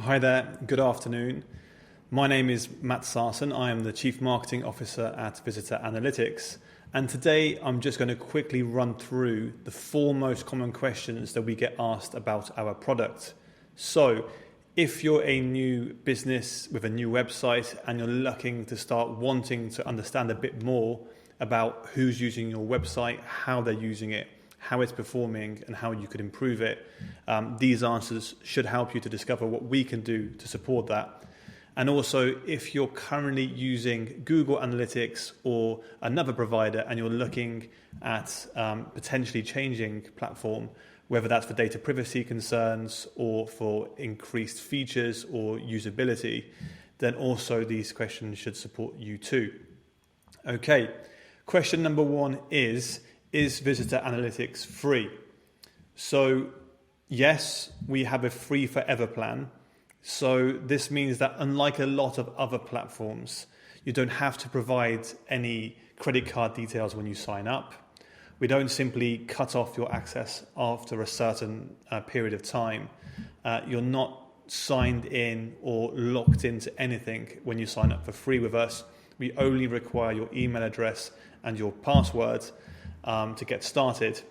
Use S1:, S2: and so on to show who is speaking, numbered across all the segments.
S1: Hi there, good afternoon. My name is Matt Sarson. I am the Chief Marketing Officer at Visitor Analytics. And today I'm just going to quickly run through the 4 most common questions that we get asked about our product. So if you're a new business with a new website and you're looking to start wanting to understand a bit more about who's using your website, how they're using it, how it's performing and how you could improve it, these answers should help you to discover what we can do to support that. And also, if you're currently using Google Analytics or another provider and you're looking at potentially changing platform, whether that's for data privacy concerns or for increased features or usability, then also these questions should support you too. Okay, question number 1 is Visitor Analytics free? So yes, we have a free forever plan. So this means that unlike a lot of other platforms, you don't have to provide any credit card details when you sign up. We don't simply cut off your access after a certain period of time. You're not signed in or locked into anything when you sign up for free with us. We only require your email address and your password to get started.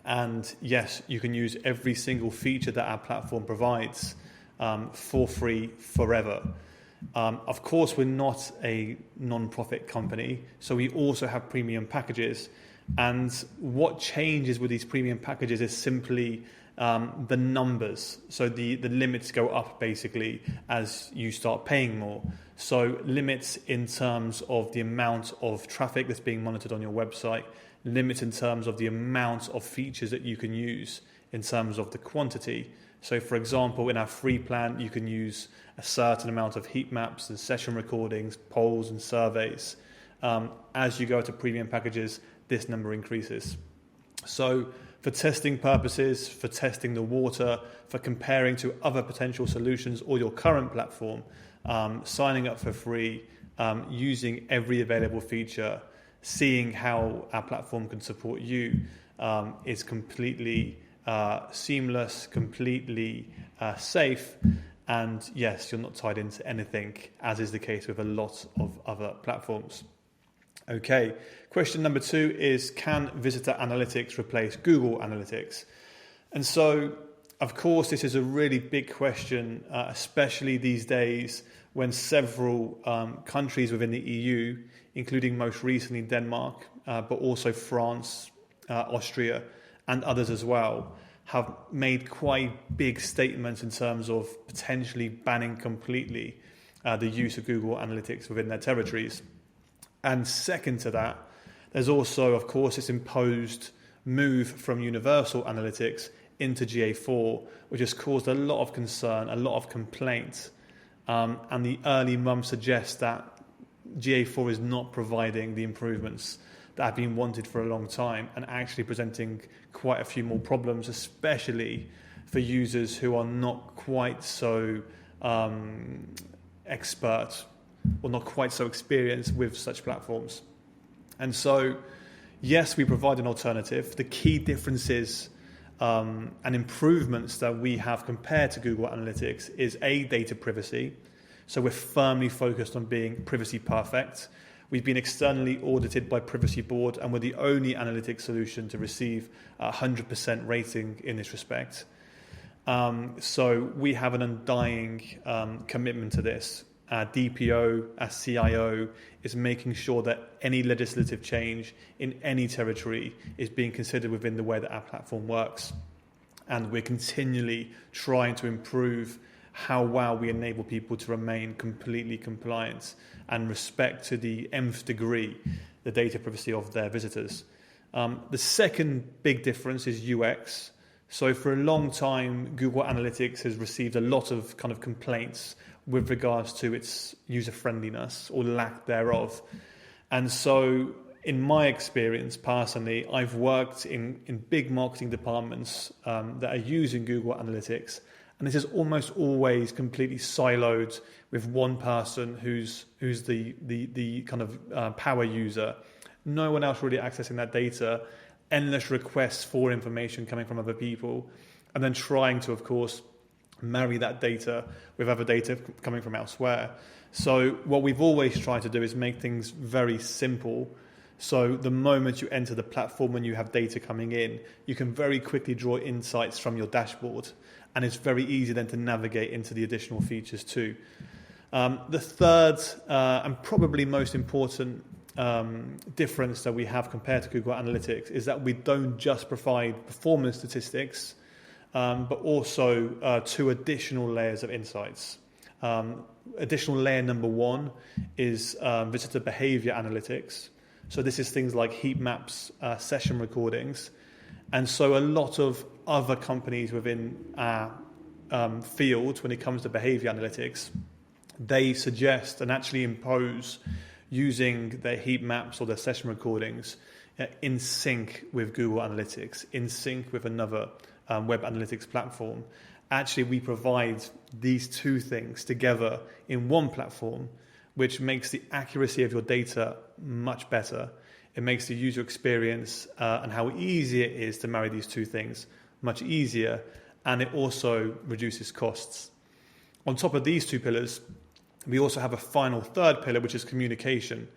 S1: And yes, you can use every single feature that our platform provides for free forever. Of course, we're not a non-profit company, so we also have premium packages. And what changes with these premium packages is simply the numbers. So the limits go up basically as you start paying more. So limits in terms of the amount of traffic that's being monitored on your website, limits in terms of the amount of features that you can use in terms of the quantity. So for example, in our free plan, you can use a certain amount of heat maps and session recordings, polls and surveys. As you go to premium packages, this number increases. So for testing purposes, for testing the water, for comparing to other potential solutions or your current platform, signing up for free, using every available feature, seeing how our platform can support you is completely seamless, completely safe, and yes, you're not tied into anything, as is the case with a lot of other platforms. Okay, question number 2 is, can Visitor Analytics replace Google Analytics? And so, of course, this is a really big question, especially these days when several countries within the EU, including most recently Denmark, but also France, Austria, and others as well, have made quite big statements in terms of potentially banning completely the use of Google Analytics within their territories. And second to that, there's also, of course, this imposed move from Universal Analytics into GA4, which has caused a lot of concern, a lot of complaints. And the early months suggest that GA4 is not providing the improvements that have been wanted for a long time and actually presenting quite a few more problems, especially for users who are not quite so expert or not quite so experienced with such platforms. And so, yes, we provide an alternative. The key differences and improvements that we have compared to Google Analytics is data privacy. So we're firmly focused on being privacy perfect. We've been externally audited by Privacy Board, and we're the only analytics solution to receive a 100% rating in this respect. So we have an undying commitment to this. Our DPO, our CIO is making sure that any legislative change in any territory is being considered within the way that our platform works. And we're continually trying to improve how well we enable people to remain completely compliant and respect to the nth degree the data privacy of their visitors. The second big difference is UX. So for a long time, Google Analytics has received a lot of kind of complaints with regards to its user-friendliness or lack thereof. And so in my experience personally, I've worked in big marketing departments that are using Google Analytics, and this is almost always completely siloed with one person who's the kind of power user. No one else really accessing that data, endless requests for information coming from other people, and then trying to, of course, marry that data with other data coming from elsewhere. So what we've always tried to do is make things very simple. So the moment you enter the platform and you have data coming in, you can very quickly draw insights from your dashboard. And it's very easy then to navigate into the additional features too. The third and probably most important difference that we have compared to Google Analytics is that we don't just provide performance statistics, but also 2 additional layers of insights. Additional layer number 1 is visitor behavior analytics. So this is things like heat maps, session recordings. And so a lot of other companies within our field, when it comes to behavior analytics, they suggest and actually impose using their heat maps or their session recordings in sync with Google Analytics, in sync with another web analytics platform. Actually, we provide these 2 things together in one platform, which makes the accuracy of your data much better. It makes the user experience and how easy it is to marry these 2 things much easier, and it also reduces costs. On top of these 2 pillars, we also have a final third pillar, which is communication.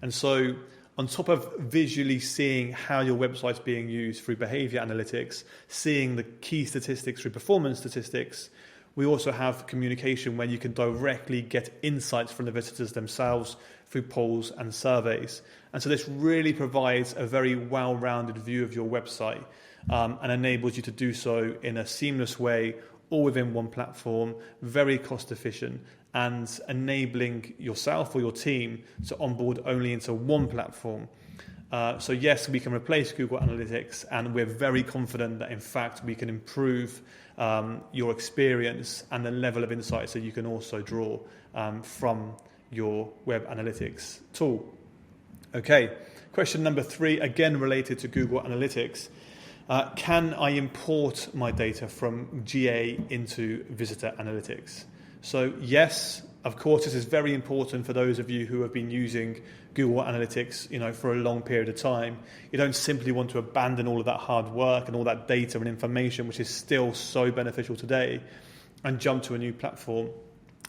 S1: And so on top of visually seeing how your website's being used through behavior analytics, seeing the key statistics through performance statistics, we also have communication where you can directly get insights from the visitors themselves through polls and surveys. And so this really provides a very well-rounded view of your website and enables you to do so in a seamless way, all within one platform, very cost efficient, and enabling yourself or your team to onboard only into one platform. So yes, we can replace Google Analytics, and we're very confident that in fact we can improve your experience and the level of insights that you can also draw from your web analytics tool. Okay, question number 3, again related to Google Analytics. Can I import my data from GA into Visitor Analytics? So yes, of course, this is very important for those of you who have been using Google Analytics, for a long period of time. You don't simply want to abandon all of that hard work and all that data and information, which is still so beneficial today, and jump to a new platform.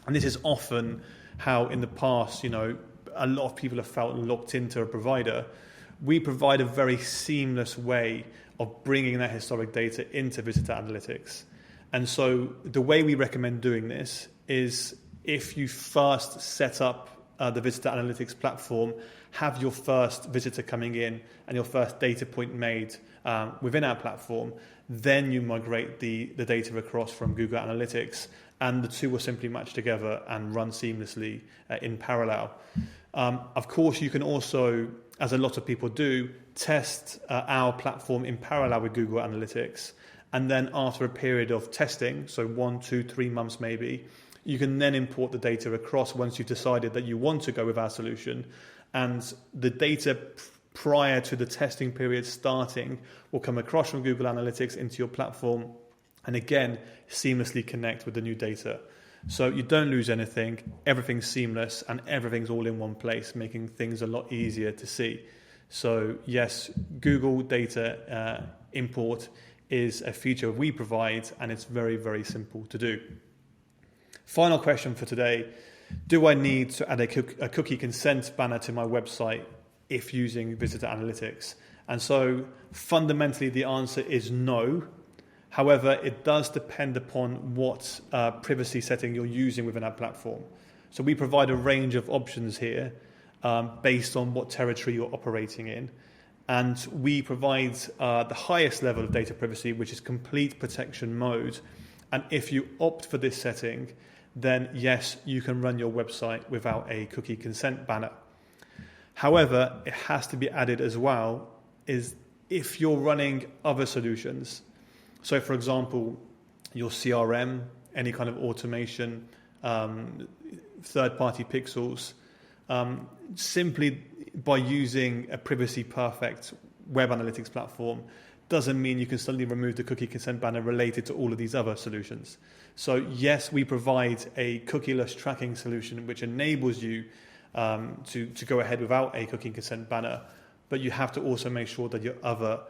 S1: And this is often how in the past, a lot of people have felt locked into a provider. We provide a very seamless way of bringing that historic data into Visitor Analytics. And so the way we recommend doing this is if you first set up the Visitor Analytics platform, have your first visitor coming in and your first data point made within our platform, then you migrate the data across from Google Analytics, and the 2 will simply match together and run seamlessly in parallel. Of course, you can also, as a lot of people do, test our platform in parallel with Google Analytics. And then after a period of testing, so 1, 2, 3 months maybe, you can then import the data across once you've decided that you want to go with our solution. And the data prior to the testing period starting will come across from Google Analytics into your platform, and again, seamlessly connect with the new data. So you don't lose anything, everything's seamless, and everything's all in one place, making things a lot easier to see. So yes, Google data import is a feature we provide, and it's very, very simple to do. Final question for today. Do I need to add a cookie consent banner to my website if using Visitor Analytics? And so fundamentally the answer is no. However, it does depend upon what privacy setting you're using within our platform. So we provide a range of options here based on what territory you're operating in. And we provide the highest level of data privacy, which is complete protection mode. And if you opt for this setting, then yes, you can run your website without a cookie consent banner. However, it has to be added as well is if you're running other solutions. So for example, your CRM, any kind of automation, third-party pixels, simply by using a privacy perfect web analytics platform doesn't mean you can suddenly remove the cookie consent banner related to all of these other solutions. So yes, we provide a cookieless tracking solution which enables you to go ahead without a cookie consent banner, but you have to also make sure that your other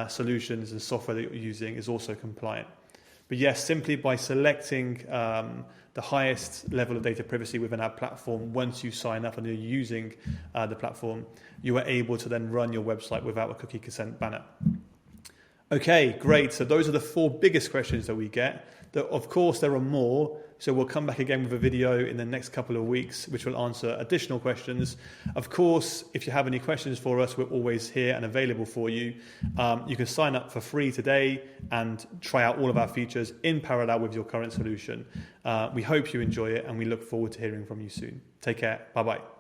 S1: solutions and software that you're using is also compliant. But yes, simply by selecting the highest level of data privacy within our platform, once you sign up and you're using the platform, you are able to then run your website without a cookie consent banner. Okay, great. So those are the 4 biggest questions that we get. Of course, there are more. So we'll come back again with a video in the next couple of weeks, which will answer additional questions. Of course, if you have any questions for us, we're always here and available for you. You can sign up for free today and try out all of our features in parallel with your current solution. We hope you enjoy it, and we look forward to hearing from you soon. Take care. Bye-bye.